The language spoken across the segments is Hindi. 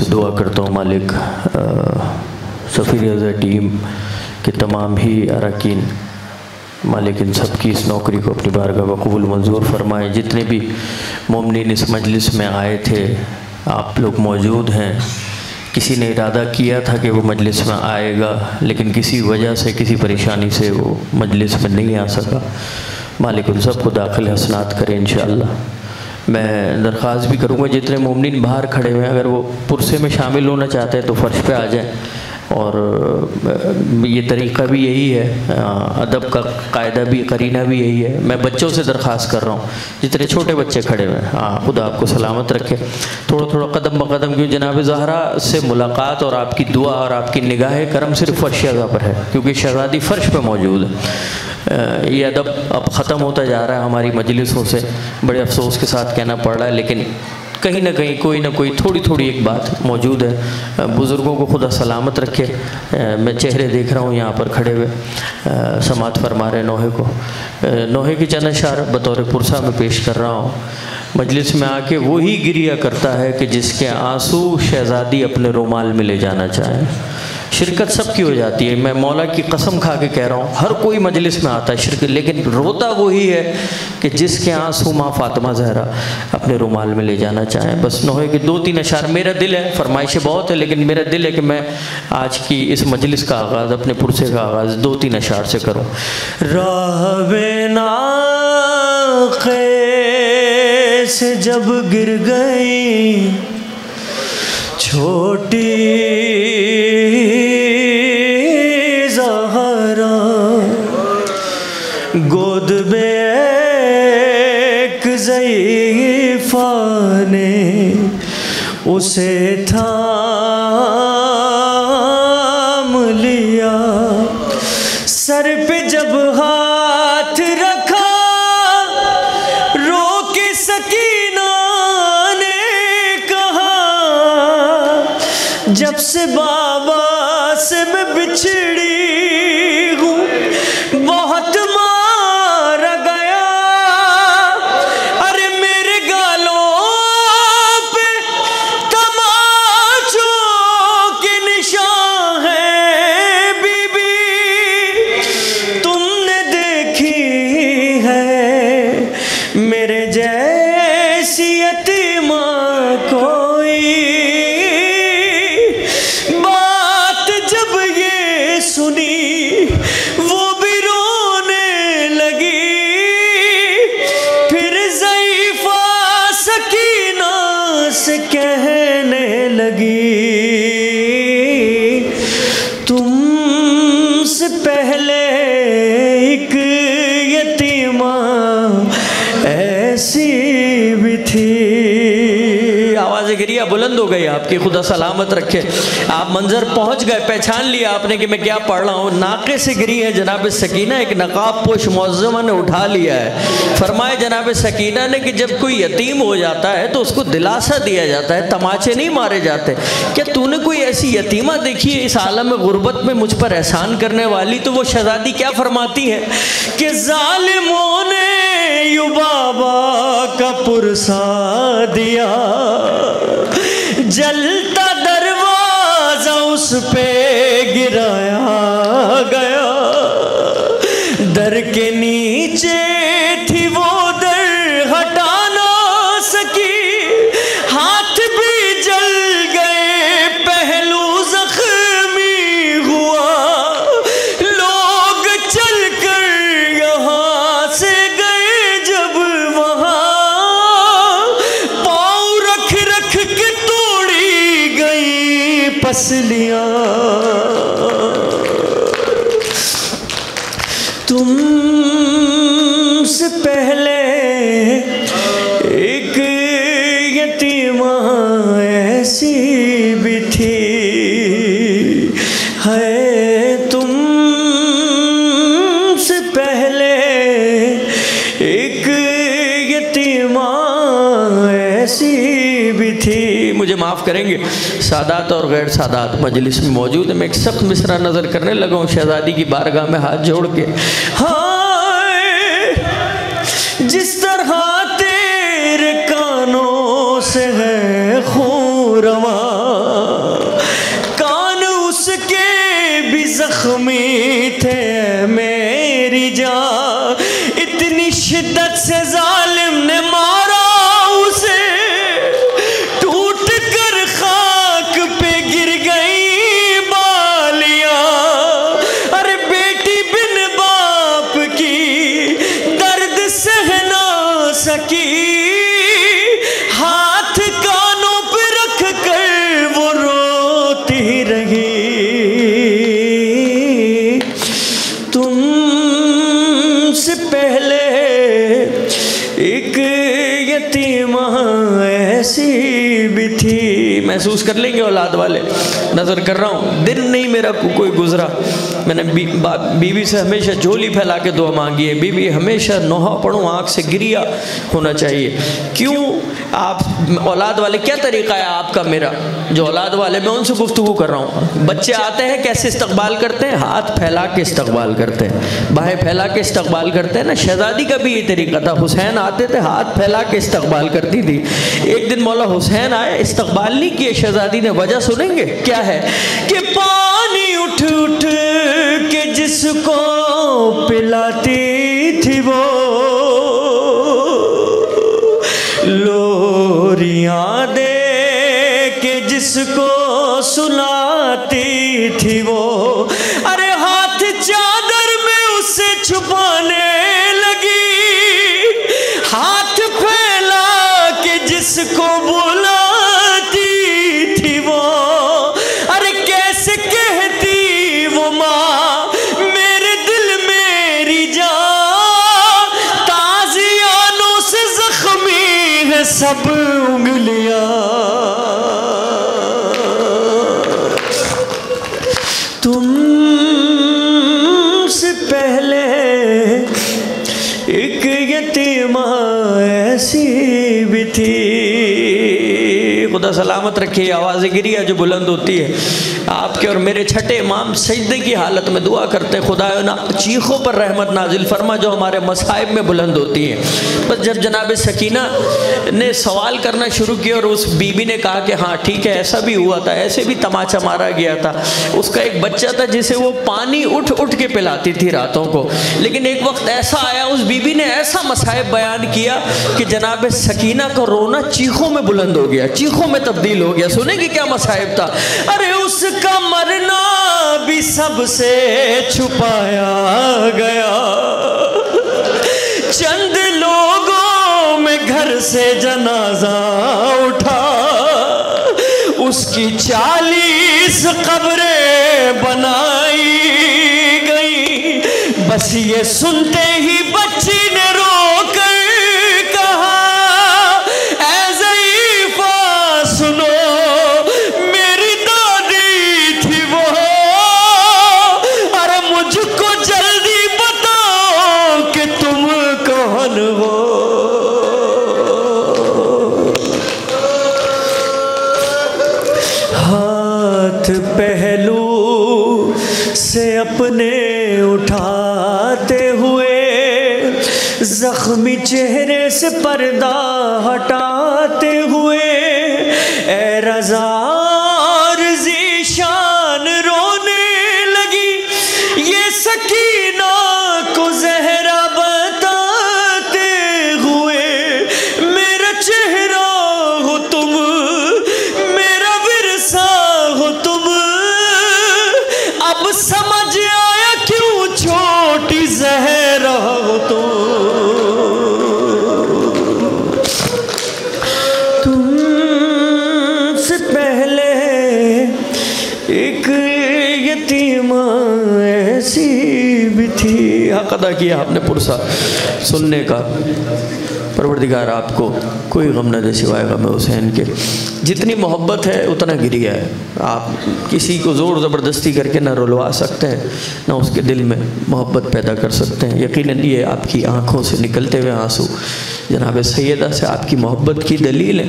से दुआ करता हूँ मालिक सफ़ीर रज़ा टीम के तमाम ही अरकान मालिक इन सब की इस नौकरी को अपनी बारगाह में कबूल मंजूर फरमाए। जितने भी मोमिनीन इस मजलिस में आए थे, आप लोग मौजूद हैं। किसी ने इरादा किया था कि वो मजलिस में आएगा, लेकिन किसी वजह से, किसी परेशानी से वो मजलिस में नहीं आ सका। मालिक उन सबको दाखिल हसनात करें इंशाअल्लाह। मैं दरख्वास्त भी करूँगा जितने मोमिनीन बाहर खड़े हुए हैं, अगर वो पुरसे में शामिल होना चाहते हैं तो फ़र्श पे आ जाएं। और ये तरीक़ा भी यही है, अदब का कायदा भी, करीना भी यही है। मैं बच्चों से दरख्वास्त कर रहा हूँ, जितने छोटे बच्चे खड़े हुए हैं, हाँ खुदा आपको सलामत रखे। थोड़ा थोड़ा कदम ब कदम, क्योंकि जनाब ज़हरा से मुलाकात और आपकी दुआ और आपकी निगाह करम सिर्फ फ़र्श शहज़ा पर है, क्योंकि शहज़ादी फ़र्श पर मौजूद है। ये अदब अब ख़त्म होता जा रहा है हमारी मजलिसों से, बड़े अफसोस के साथ कहना पड़ रहा है, लेकिन कहीं ना कहीं कोई ना कोई थोड़ी थोड़ी एक बात मौजूद है। बुज़ुर्गों को खुदा सलामत रखे। मैं चेहरे देख रहा हूँ यहाँ पर खड़े हुए, समात फरमा रहे नोहे को। नोहे की चंद अशार बतौर पुरसा में पेश कर रहा हूँ। मजलिस में आके वही गिरिया करता है कि जिसके आंसू शहज़ादी अपने रुमाल में ले जाना चाहे। शिरकत सबकी हो जाती है, मैं मौला की कसम खा के कह रहा हूँ, हर कोई मजलिस में आता है शिरकत, लेकिन रोता वही है कि जिसके आंसू माँ फातिमा ज़हरा अपने रुमाल में ले जाना चाहें। बस नोहे के 2-3 अशार, मेरा दिल है, फरमाइशें बहुत है, लेकिन मेरा दिल है कि मैं आज की इस मजलिस का आगाज़, अपने पुरसे का आगाज़ 2-3 अशार से करूँ। राह नाक़े से जब गिर गई छोटी ज़हरा, गोद में एक ज़ईफ़ा ने उसे थाम लिया। सर पे जब हाथ रखा रो के सकीना ने कहा, जब से बाबा से मैं बिछड़ी हूँ बहुत मारा गया। अरे मेरे गालों पे तमाचों के निशान हैं बीबी, तुमने देखी है मेरे जैसी यतीमा कोई। सुनी वो भी रोने लगी, फिर ज़ईफ़ा सकीना से कहने लगी, तुमसे पहले एक यतीमा ऐसी भी थी। आवाज़ गिरिया बुलंद हो गई आपकी, खुदा सलामत रखे। आप मंजर पहुंच गए, पहचान लिया आपने कि मैं क्या पढ़ रहा हूँ। नाके से गिरी है जनाब सकीना, एक नकाब पोश मुअज़्ज़मा ने उठा लिया है। फरमाए जनाब सकीना ने कि जब कोई यतीम हो जाता है तो उसको दिलासा दिया जाता है, तमाचे नहीं मारे जाते। क्या तूने कोई ऐसी यतीमा देखी है इस आलम में गुर्बत में मुझ पर एहसान करने वाली? तो वो शहज़ादी क्या फरमाती है कि ज़ालिमों ने यू बाबा का पुरसा दिया, जलता दरवाजा उस पे गिराया गया। दर के नीचे थी वो दर हटा ना सकी, हाथ भी जल गए, पहलू जख्मी हुआ। लोग चल कर यहाँ से गए जब वहाँ, पाँव रख रख के तोड़ी गई पसलियाँ। तुमसे पहले एक यतीमा ऐसी भी थी है। तुमसे पहले एक यतीमा ऐसी भी थी। मुझे माफ़ करेंगे सादात और गैर सादात मजलिस में मौजूद है। मैं एक सख्त मिसरा नज़र करने लगा हूँ शहज़ादी की बारगाह में हाथ जोड़ के। हाय जिस तरह तेरे कानों से है खून रवा, महसूस कर लेंगे औलाद वाले। नज़र कर रहा हूँ, दिन नहीं मेरा कोई गुजरा, मैंने बीवी से हमेशा झोली फैला के दुआ मांगी है, बीवी हमेशा नोहा पढ़ूँ, आँख से गिरिया होना चाहिए। क्यों आप औलाद वाले, क्या तरीक़ा है आपका मेरा? जो औलाद वाले मैं उनसे गुफ्तगू कर रहा हूँ। बच्चे आते हैं कैसे इस्तकबाल करते हैं? हाथ फैला के इस्तकबाल करते हैं, बाहें फैला के इस्तकबाल करते हैं ना। शहजादी का भी ये तरीका था, हुसैन आते थे हाथ फैला के इस्तकबाल करती थी। एक दिन मौला हुसैन आए, इस्तकबाल नहीं किए शहजादी ने, वजह सुनेंगे क्या है कि पानी उठ उठ के जिसको पिलाती थी वो, लोरियां दे के जिसको सुनाती थी वो, अरे हाथ चादर में उसे छुपाने लगी, हाथ फैला के जिसको बुलाती थी वो, अरे कैसे कहती वो माँ मेरे दिल मेरी जान, ताज़ियानों से जख्मी है सब उंगलियां, तुमसे पहले एक यतीमा ऐसी भी थी। खुदा सलामत रखे, आवाज़ गिरिया जो बुलंद होती है, आपके और मेरे छठे इमाम सजदे की हालत में दुआ करते हैं, खुदा ना चीखों पर रहमत नाजिल फरमा जो हमारे मसाइब में बुलंद होती है। बस जब जनाब सकीना ने सवाल करना शुरू किया और उस बीबी ने कहा कि हाँ ठीक है ऐसा भी हुआ था, ऐसे भी तमाचा मारा गया था, उसका एक बच्चा था जिसे वो पानी उठ उठ के पिलाती थी रातों को, लेकिन एक वक्त ऐसा आया उस बीबी ने ऐसा मसाइब बयान किया कि जनाब सकीना का रोना चीखों में बुलंद हो गया, चीखों में तब्दील हो गया। सुनेंगे क्या मसाइब था? अरे उसका मरना भी सबसे छुपाया गया, चंद लोगों में घर से जनाजा उठा, उसकी 40 कब्रें बनाई गई। बस ये सुनते ही बच्ची ने रोकर कहा, ऐ ज़ईफ़ा सुनो, मेरी दादी थी वो, अरे मुझको जल्दी बताओ कि तुम कौन हो। हाथ पहलू से अपने उठाते हुए, जख्मी चेहरे से पर्दा हटाते हुए, ए रज़ा ज़ीशान रोने लगी, ये सकीना को ज़हरा बताते हुए, मेरा चेहरा हो तुम, मेरा विरसा हो तुम, अब समझ आया क्यों छोटी ज़हरा हो तुम। तुमसे पहले एक यतीमा ऐसी भी थी। हक अदा किया आपने पुरसा सुनने का। परवरदिगार आपको कोई गम न दे सिवाय गम हुसैन के। जितनी मोहब्बत है उतना गिरिया है। आप किसी को ज़ोर ज़बरदस्ती करके ना रुलवा सकते हैं, ना उसके दिल में मोहब्बत पैदा कर सकते हैं। यकीनन ये आपकी आँखों से निकलते हुए आंसू जनाब सैयदा से आपकी मोहब्बत की दलील है।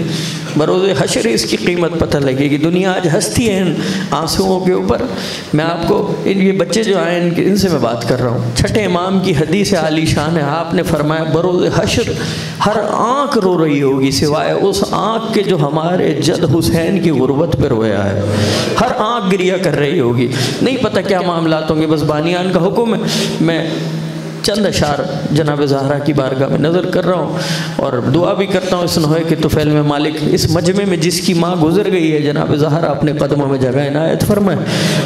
बरोज़ हशर इसकी कीमत पता लगेगी। दुनिया आज हंसती है इन आंसुओं के ऊपर। मैं आपको ये बच्चे जो आए इनसे मैं बात कर रहा हूँ। छठे इमाम की हदीस आलीशान है। आपने फरमाया बरोज़ हशर हर आँख रो रही होगी सिवाय उस आँख के जो हमारे जद हुसैन की गुर्बत पर रोया है। हर आँख गिरिया कर रही होगी। नहीं पता क्या मामलात होंगे, बस बानियान का हुक्म है। मैं चंद अशार जनाब ज़हरा की बारगाह में नज़र कर रहा हूँ और दुआ भी करता हूँ इस नोहे के तुफ़ैल में मालिक इस मजमे में जिसकी माँ गुजर गई है जनाब ज़हरा अपने कदमों में जगह इनायत फरमाए,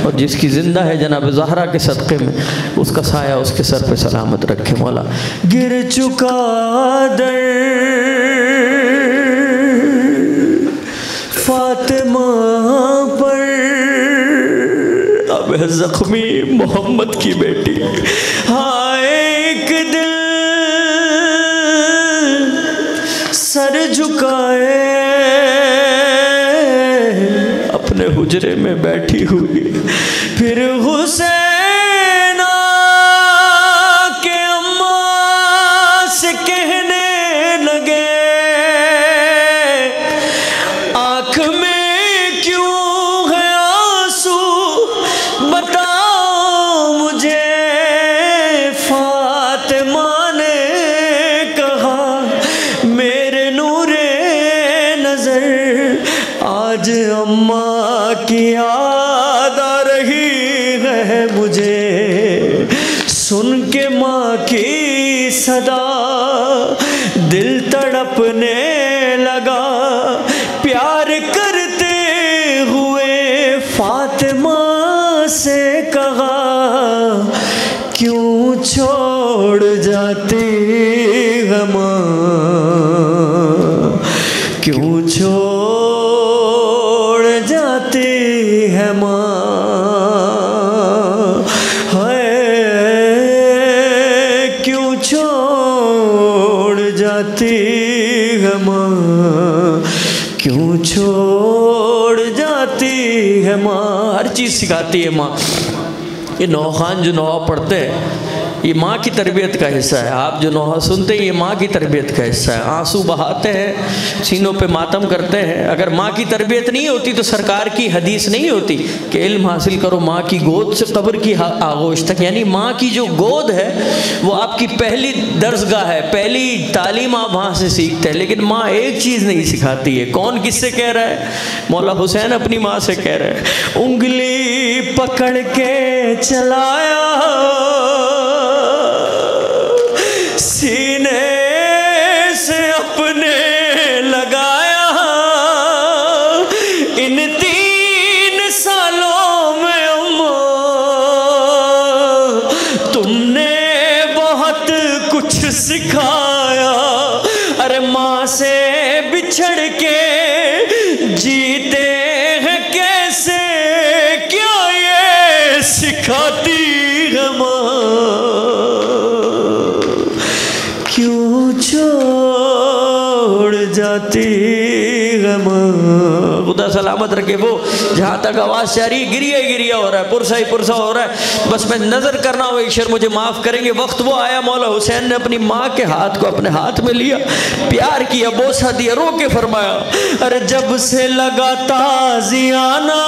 और जिसकी ज़िंदा है जनाब ज़हरा के सदक़े में उसका साया उसके सर पे सलामत रखे मौला। गिर चुका दर फातिमा पर अब है ज़ख्मी मोहम्मद की बेटी। हाय एक दिल सर झुकाए अपने हुजरे में बैठी हुई। फिर हुसैन के अम्मा से कहने लगे, आँख में क्यों है आंसू, बताओ मुझे। फातिमा ने कहा, मेरे नूरे नजर आज अम्मा की याद आ रही है मुझे। सुन के माँ की सदा दिल तड़पने लगा। प्यार करते हुए फातिमा से कहा, क्यों छोड़ जाती है माँ, क्यों छोड़ जाती है माँ। क्यों छोड़ जाती है माँ, क्यों छोड़ जाती है माँ। हर चीज़ सिखाती है माँ। ये नौखान जो नौहा पढ़ते हैं ये माँ की तरबियत का हिस्सा है। आप जो नौहा सुनते हैं ये माँ की तरबियत का हिस्सा है। आंसू बहाते हैं, सीनों पे मातम करते हैं। अगर माँ की तरबियत नहीं होती तो सरकार की हदीस नहीं होती कि इल्म हासिल करो माँ की गोद से कब्र की आगोश तक। यानी माँ की जो गोद है वो आपकी पहली दर्सगाह है, पहली तालीम आप वहाँ से सीखते हैं। लेकिन माँ एक चीज़ नहीं सिखाती है। कौन किससे कह रहा है? मौला हुसैन अपनी माँ से कह रहे हैं। उंगली पकड़ के चलाया, सीने से अपने लगाया। इन 3 सालों में अम्मा तुमने बहुत कुछ सिखाया। अरे माँ से बिछड़ के जीते हैं कैसे, क्या ये सिखाती है माँ। क्यों छोड़ जाती है माँ। खुदा सलामत रखे। वो जहाँ तक आवाज़ जारी गिरिया गिरिया हो रहा है, पुरसा ही पुरसा हो रहा है। बस मैं नज़र करना हो एक शेर, मुझे माफ़ करेंगे। वक्त वो आया मौला हुसैन ने अपनी माँ के हाथ को अपने हाथ में लिया, प्यार किया, बोसा दिया, रो के फरमाया, अरे जब से लगा ताज़ियाना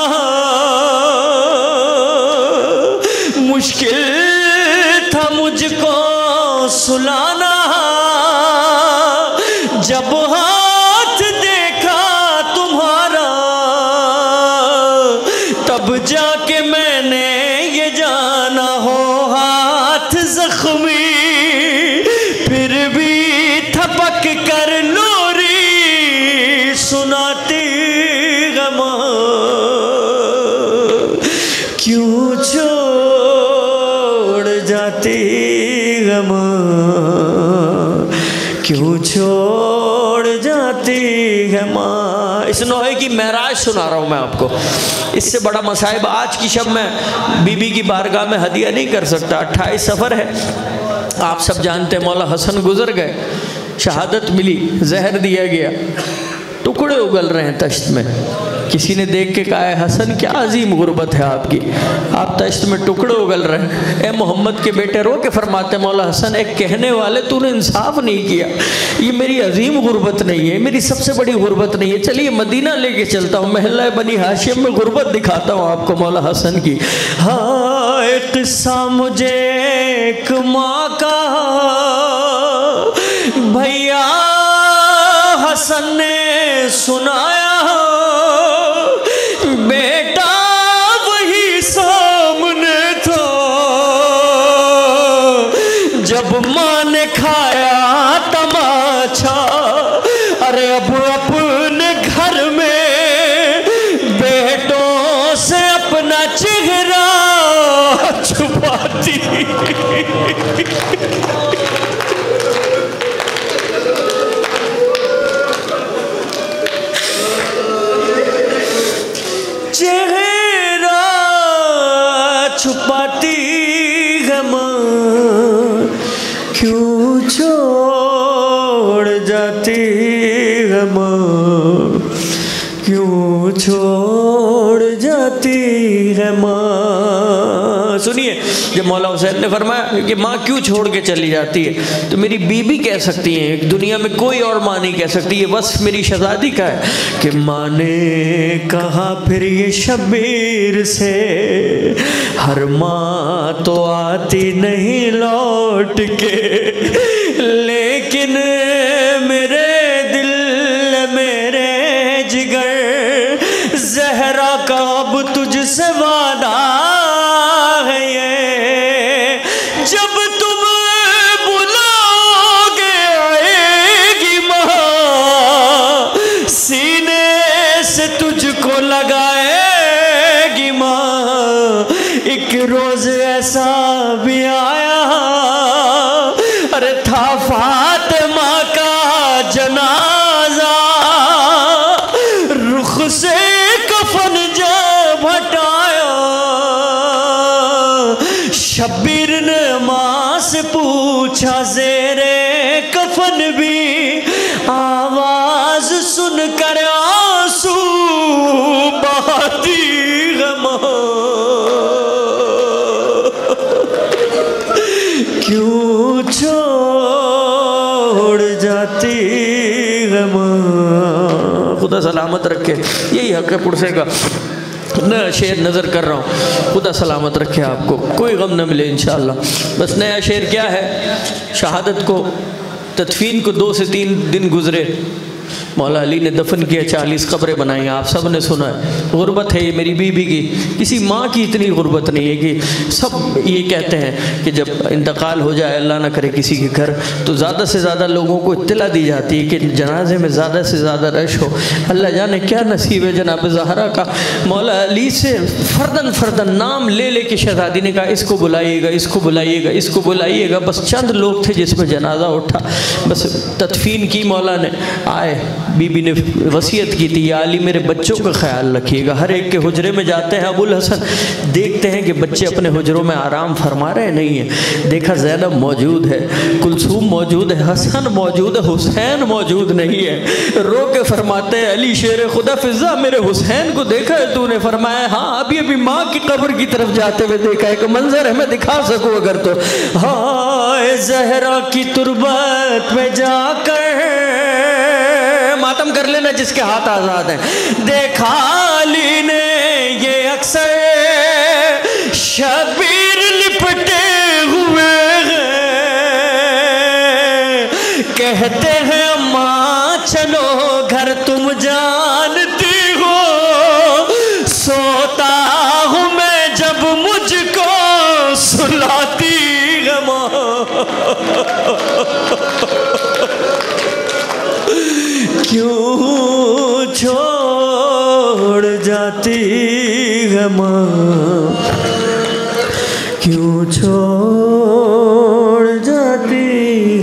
मुश्किल था मुझको सुलाना। जब हाथ देखा तुम्हारा तब जाके मैंने ये जाना हो हाथ जख्मी फिर भी थपक कर लोरी सुनाती गमा। क्यों छोड़ जाती गमा, क्यों छोड़ जाती है माँ। इस नौहे की महराज सुना रहा हूँ मैं आपको। इससे बड़ा मसाइब आज की शब में बीबी की बारगाह में हदिया नहीं कर सकता। 28 सफ़र है, आप सब जानते हैं। मौला हसन गुजर गए, शहादत मिली, जहर दिया गया, टुकड़े उगल रहे हैं तश्त में। किसी ने देख के कहा है, हसन क्या अजीम गुर्बत है आपकी, आप तश्त में टुकड़े उगल रहे हैं। ए मोहम्मद के बेटे रो के फरमाते मौला हसन, एक कहने वाले तूने इंसाफ नहीं किया, ये मेरी अजीम गुर्बत नहीं है, मेरी सबसे बड़ी गुर्बत नहीं है। चलिए मदीना लेके चलता हूँ, महल्ला बनी हाशिम में गुर्बत दिखाता हूँ आपको मौला हसन की। हाँ एक किस्सा मुझे एक माँ का भैया हसन ने सुनाया। बेटा वही सामने था जब माँ ने खाया तमाचा। अरे अब अपने घर में बेटों से अपना चेहरा छुपाती। चेहरा छुपाती है माँ, क्यों छोड़ जाती है माँ, क्यों छोड़ छोड़ जाती है माँ। सुनिए, जब मौला हुसैन ने फरमाया कि माँ क्यों छोड़ के चली जाती है, तो मेरी बीबी कह सकती है, दुनिया में कोई और माँ नहीं कह सकती, ये बस मेरी शहजादी का है कि माँ ने कहा फिर ये शबीर से, हर माँ तो आती नहीं लौट के, लेकिन मेरे दिल मेरे जिगर ज़हरा का अब तुझसे वादा है ये, जब तुम बुलाओगे आएगी माँ, सीने से तुझको लगाएगी माँ। एक रोज ऐसा भी आया, अरे था फातिमा का जनाजा, रुख से कफन जब हटाया, शब्बीर ने माँ से पूछा ज़ेरे कफन भी, आवाज सुनकर आंसू बहाती है माँ। क्यों छोड़ जाती है माँ। खुदा सलामत रखे, यही हक है पुरसे का। नया शेर नज़र कर रहा हूँ, खुदा सलामत रखे आपको, कोई गम न मिले इंशाअल्लाह। बस नया शेर क्या है, शहादत को तदफीन को 2 से 3 दिन गुजरे, मौला अली ने दफन किया, 40 कब्रें बनाई, आप सब ने सुना है। गुर्बत है ये मेरी बीबी की, किसी माँ की इतनी गुर्बत नहीं है कि सब ये कहते हैं कि जब इंतकाल हो जाए, अल्लाह ना करे किसी के घर, तो ज़्यादा से ज़्यादा लोगों को इत्तला दी जाती है कि जनाजे में ज़्यादा से ज़्यादा रश हो। अल्लाह जाने क्या नसीब है जनाब ज़हरा का। मौला अली से फ़र्दन फ़र्दन नाम ले ले के शहज़ादी ने कहा इसको बुलाइएगा, इसको बुलाइएगा, इसको बुलाइएगा। बस चंद लोग थे जिसमें जनाजा उठा, बस तदफीन की मौला ने, आए बीबी ने वसीयत की थी, या अली मेरे बच्चों का ख्याल रखिएगा। हर एक के हुजरे में जाते हैं अबुल हसन, देखते हैं कि बच्चे अपने हुजरों में आराम फरमा रहे नहीं हैं। देखा ज़ैनब मौजूद है, कुलसूम मौजूद है, हसन मौजूद है, हुसैन मौजूद नहीं है। रो के फरमाते हैं अली शेर खुदा फिजा मेरे हुसैन को देखा है तूने? फरमाया हाँ, अभी अभी माँ की कब्र की तरफ जाते हुए देखा है, कि मंजर है मैं दिखा सकूँ अगर तो। हाय ज़हरा की तुरबत में जाकर मातम कर लेना जिसके हाथ आजाद हैं। देखा अली ने ये अक्सर शबीर लिपटे हुए हैं, कहते हैं अम्मा चलो घर तुम जानती हो, सोता हूँ मैं जब मुझको सुलाती है माँ। क्यों छोड़ जाती है माँ, क्यों छोड़ जाती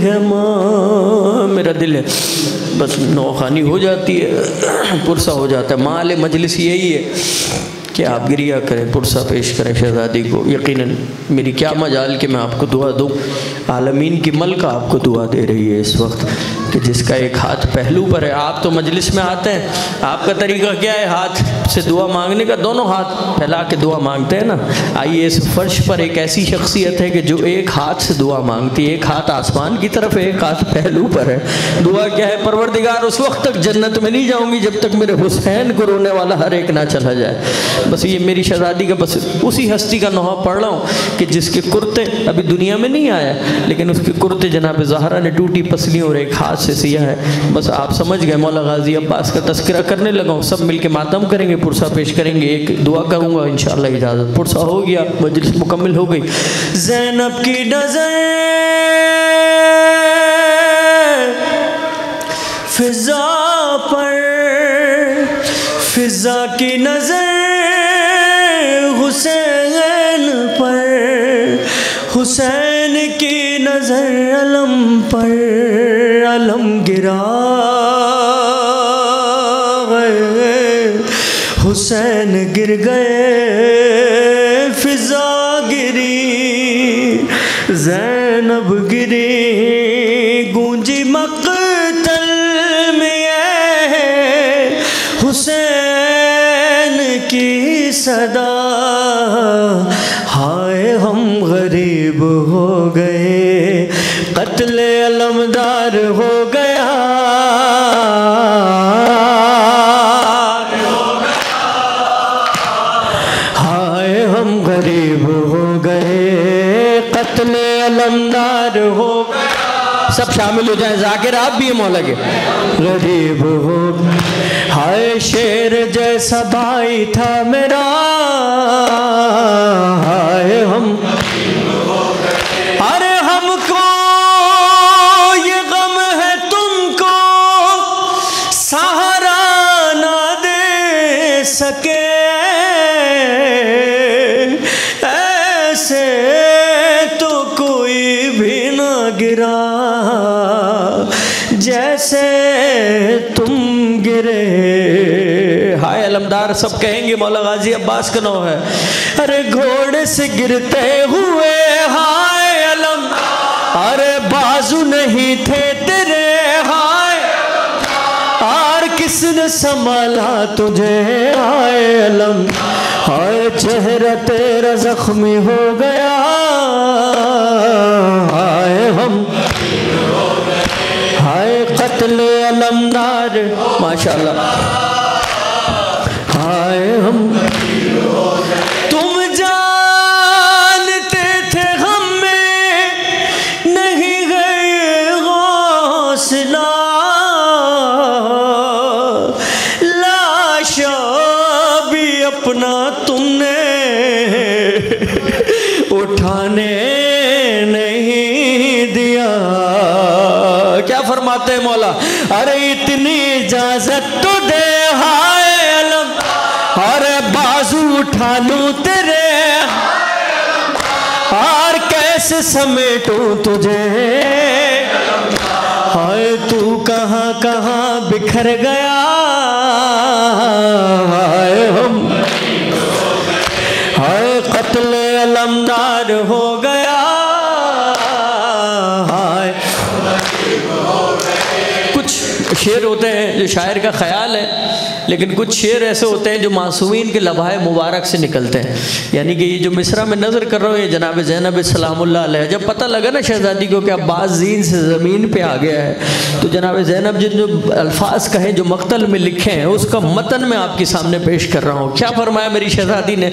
है माँ। मेरा दिल है बस नौखानी हो जाती है, पुरसा हो जाता है। माल मजलिस यही है कि आप गिरिया करें, पुरसा पेश करें शहज़ादी को। यकीनन मेरी क्या मजाल कि मैं आपको दुआ दूँ। आलमीन की मलका आपको दुआ दे रही है इस वक्त, कि जिसका एक हाथ पहलू पर है। आप तो मजलिस में आते हैं, आपका तरीका क्या है हाथ से दुआ मांगने का? दोनों हाथ फैला के दुआ मांगते हैं ना। आइए इस फर्श पर एक ऐसी शख्सियत है कि जो एक हाथ से दुआ मांगती है, एक हाथ आसमान की तरफ है, एक हाथ पहलू पर है। दुआ क्या है? परवरदिगार उस वक्त तक जन्नत में नहीं जाऊँगी जब तक मेरे हुसैन को रोने वाला हर एक ना चला जाए। बस ये मेरी शहज़ादी का, बस उसी हस्ती का नोहा पढ़ रहा हूँ कि जिसके कुर्ते अभी दुनिया में नहीं आया, लेकिन उसके कुर्ते जनाब ज़हरा ने टूटी पसलियों और एक हाथ से सिया है। बस आप समझ गए। मौला गाजी अब्बास का तस्करा करने लगा हूँ, सब मिलके मातम करेंगे, पुरसा पेश करेंगे, एक दुआ करूँगा इंशाअल्लाह इजाज़त। पुरसा हो गया, मजलिस मुकम्मिल हो गई। ज़ैनब की नज़र फिजा पर, फिजा की नज़र हुसैन पर, हुसैन की नज़र अलम पर, अलम गिरा गए, हुसैन गिर गए, फिजा गिरी, ज़ैनब गिरी, गूंजी मक़तल में हुसैन की सदा, हाय हम गरीब हो गए, कत्ले अलमदार हो गया। हाय हम गरीब हो गए, कत्ले अलमदार हो गया। सब शामिल हो जाए, जाकिर आप भी मौला के। गरीब हो, हाय शेर जैसा भाई था मेरा, हाय हम। अरे हमको ये गम है तुमको सहारा ना दे सके, ऐसे तो कोई भी ना गिरा जैसे तुम गिरे। हाय अलमदार सब कहेंगे, मौला गाजी अब्बास का नाम है। अरे घोड़े से गिरते हुए हाय अलम, अरे बाजू नहीं थे तेरे हाय, और किसने संभाला तुझे हाय अलम। हाय चेहरा तेरा जख्मी हो गया, हाय हम। हाय कत्ले अलमदार, माशाल्लाह। हाय हम, तुम जानते थे हम में नहीं गए हौसला, लाशा भी अपना तुमने उठाने नहीं दिया। क्या फरमाते हैं मौला, अरे इतनी इजाजत तो दे हाय अलम, अरे बाजू उठा लूं तेरे, और कैसे समेटूं तुझे। हाय तू कहाँ कहाँ बिखर गया, हाय हम। हाय कत्ले अलमदार हो गया, हाय। कुछ शेर होते हैं जो शायर का ख्याल है, लेकिन कुछ शेर ऐसे होते हैं जो मासूमीन के लम्हाए मुबारक से निकलते हैं। यानी कि ये जो मिसरा में नज़र कर रहा हूँ, ये जनाब ज़ैनब सलामुल्लाह अलैहा, जब पता लगा ना शहज़ादी को कि अब्बास ज़ीन से ज़मीन पे आ गया है, तो जनाब ज़ैनब जिन जो अल्फाज कहें जो मक्तल में लिखे हैं, उसका मतन मैं आपके सामने पेश कर रहा हूँ। क्या फरमाया मेरी शहज़ादी ने,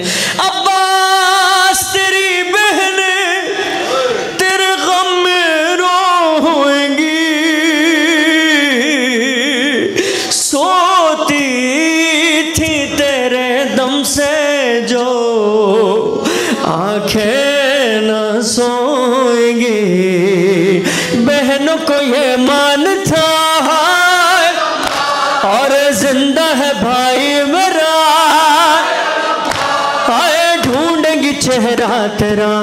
अब्बास तेरी बहन तेरे गम में रोएंगी, सोती थी तेरे दम से जो आंखें न सोएंगी। बहनों को ये मान था और जिंदा है भाई मेरा, हाय ढूंढेंगी चेहरा तेरा,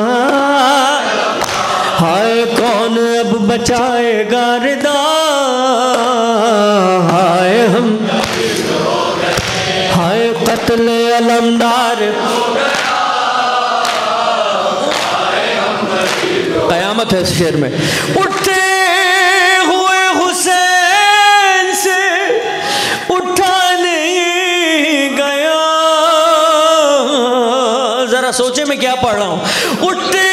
हाय कौन अब बचाएगा रिदा, हाय हम। हाय कत्ले अलमदार, कयामत है इस शेर में। उठते हुए हुसैन से उठा नहीं गया, जरा सोचे मैं क्या पढ़ रहा हूं। उठते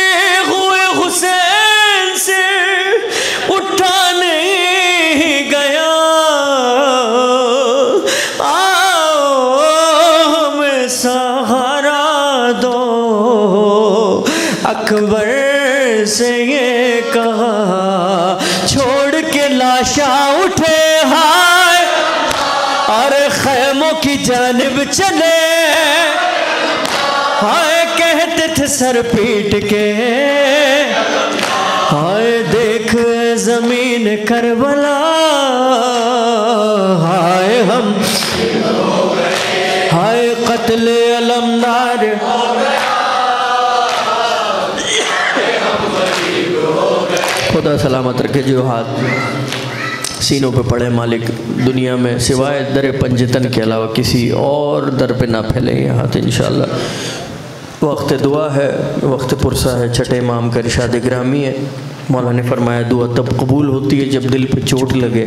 हुए हुसैन से उठा नहीं गया, आओ हमें सहारा दो, अकबर से ये कहा, छोड़ के लाशा उठे हाय और खैमों की जानिब चले, हाय कहते थे सर पीट के, हाय देख जमीन करबला, हाय हम। हाय कत्ले अलमदार, खुदा सलामत रखे। जो हाथ सीनों पे पड़े मालिक, दुनिया में सिवाय दर पंजतन के अलावा किसी और दर पे ना फैले ये हाथ इंशाअल्लाह। वक्त दुआ है, वक्त पुरसा है, छठे इमाम का इरशाद ग्रामी है, मौला ने फरमाया दुआ तब कबूल होती है जब दिल पे चोट लगे,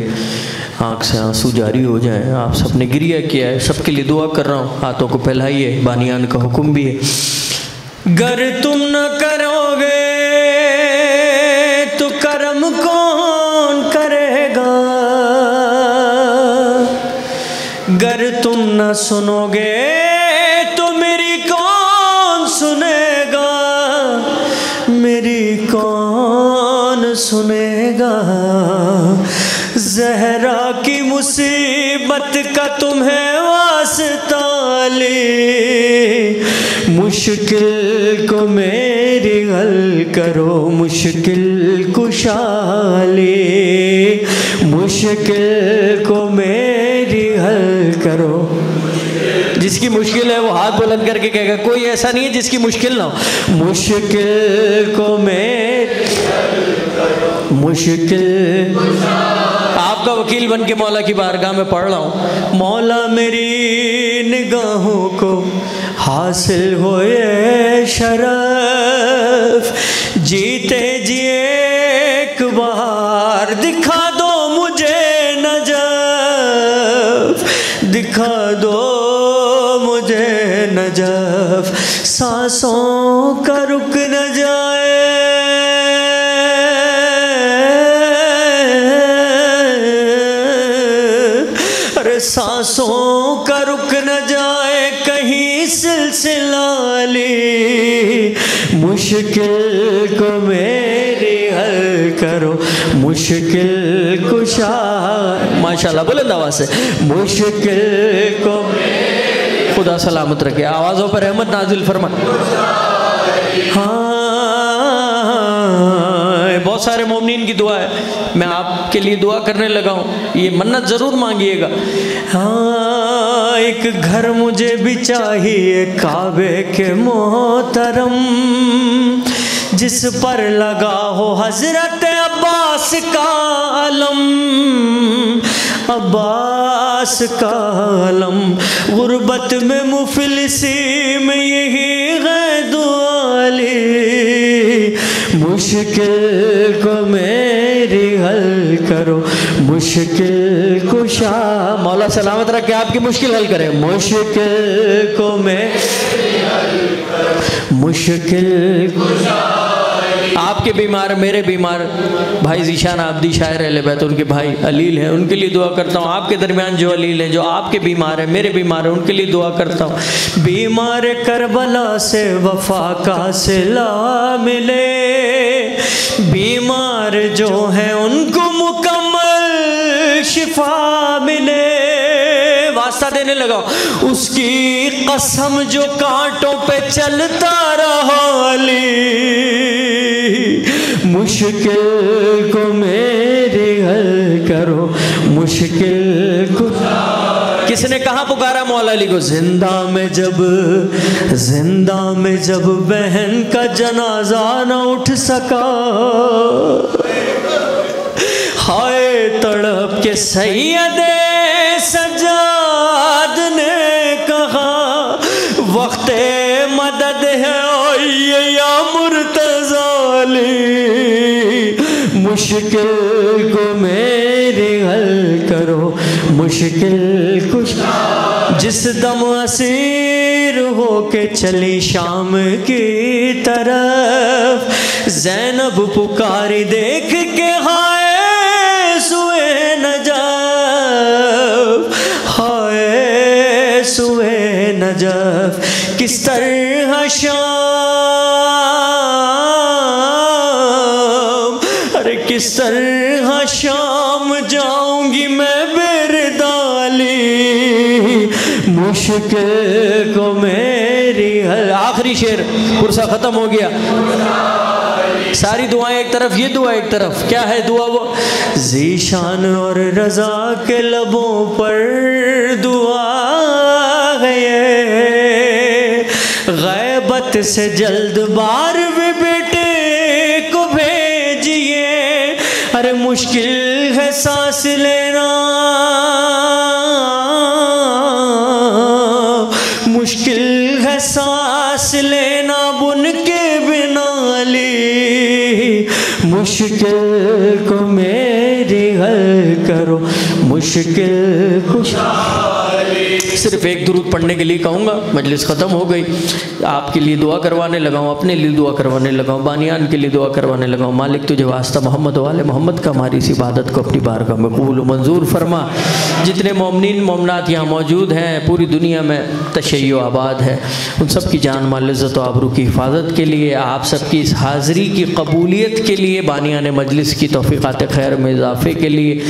आँख से आंसू जारी हो जाए। आप सबने गिरिया किया है, सबके लिए दुआ कर रहा हूँ, हाथों को फैलाइए, बानियान का हुक्म भी है। गर तुम न करोगे तो करम कौन करेगा, गर तुम न सुनोगे तो मेरी कौन सुनेगा, मेरी कौन सुनेगा। ज़हरा की मुसीबत का तुम्हें वास्ता ले, मुश्किल को मेरी हल करो, मुश्किल कुशा ले, मुश्किल को मेरी हल करो। जिसकी मुश्किल है वो हाथ बुलंद करके कहेगा, कोई ऐसा नहीं है जिसकी मुश्किल ना हो। मुश्किल को मुश्किल, आपका वकील बन के मौला की बारगाह में पढ़ रहा हूँ। मौला मेरी निगाहों को हासिल हो ये शरफ, जीते जी एक बार दिखा दो मुझे नजफ, दिखा दो मुझे नजफ, सांसों का रुक न जाए, अरे सांसों का रुक न जाए कहीं सिलसिला ले, मुश्किल को मेरी हल करो, मुश्किल कुशा। माशाल्लाह बुलंद आवाज से, मुश्किल को खुदा सलामत रखे, आवाज़ों पर रहमत नाजिल फरमा। हाँ, बहुत सारे मोमिनीन की दुआ है, मैं आपके लिए दुआ करने लगा हूँ, ये मन्नत ज़रूर मांगिएगा। हाँ, एक घर मुझे भी चाहिए काबे के मोहतरम, जिस पर लगा हो हजरत अब्बास का अलम, अब्बास का अलम। गुर्बत में मुफलिसी में यही है दुआ ली, मुश्किल को मेरी हल करो, मुश्किल कुशा। मौला सलामत रखे, आपकी मुश्किल हल करे, मुश्किल को मेरी हल करो, मुश्किल कुशा। आपके बीमार, मेरे बीमार भाई ज़ीशान आब्दी शायर अहले बैत, उनके भाई अलील हैं, उनके लिए दुआ करता हूँ। आपके दरमियान जो अलील हैं, जो आपके बीमार हैं, मेरे बीमार हैं, उनके लिए दुआ करता हूँ। बीमार करबला से वफा का सिला मिले, बीमार जो हैं उनको मुकम्मल शिफा मिले। वास्ता देने लगा, उसकी कसम जो कांटों पे चलता रहा अली, मुश्किल को मेरी हल करो, मुश्किल को। किसने कहाँ पुकारा मौला अली को? जिंदा में जब बहन का जनाजा न उठ सका, हाय तड़प के सैयदे सजाद ने कहा, वक्ते मदद है या मुर्तज़ाली, मुश्किल को मेरी हल करो, मुश्किल कुछ। जिस दम असीर हो के चली शाम की तरफ, ज़ैनब पुकारी देख के हाय सुए नजफ, हाय सुए नजफ। किस तरह शाम, अरे किस तरह शाम जाऊंगी मैं बेरदाली, मुश्किल को मेरी हल। आखिरी शेर, पुरसा खत्म हो गया। सारी दुआएं एक तरफ, ये दुआ एक तरफ। क्या है दुआ वो? ज़ीशान और रज़ा के लबों पर दुआ है, गैबत से जल्द बार भी बेटे को भेजिए। अरे मुश्किल है सांस लेना, मुश्किल है सांस लेना बुन के बिना ली, मुश्किल को मेरी हल करो, मुश्किल कुछ। सिर्फ एक दुरूद पढ़ने के लिए कहूँगा, मजलिस ख़त्म हो गई। आपके लिए दुआ करवाने लगा हूँ, अपने लिए दुआ करवाने लगा हूँ, बानियान के लिए दुआ करवाने लगा हूँ। मालिक तुझे वास्ता मोहम्मद वाले मोहम्मद का हमारी इस इबादत को अपनी बारगाह में कबूल मंजूर फरमा। जितने मोमिनीन मोमनात यहाँ मौजूद हैं, पूरी दुनिया में तशय्यो आबाद है, उन सब की जान माल इज़्ज़त और आबरू की हिफाजत के लिए, आप सबकी इस हाज़िरी की कबूलियत के लिए, बानियान मजलिस की तौफ़ीक़ात खैर में इजाफ़े के लिए,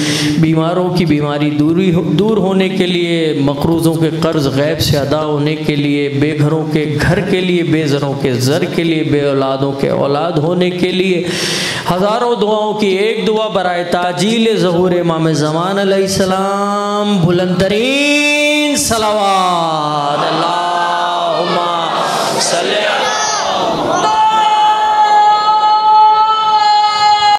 बीमारों की बीमारी दूर होने के लिए, मक़रूज़ों के कर्ज़ गैब से अदा होने के लिए, बेघरों के घर के लिए, बेज़रों के ज़र के लिए, बे औलादों के औलाद होने के लिए, हज़ारों दुआओं की एक दुआ बराए ताजील ज़हूर इमाम ज़मान अलैहिस्सलाम, बुलंद तरीन सलावत अल्लाह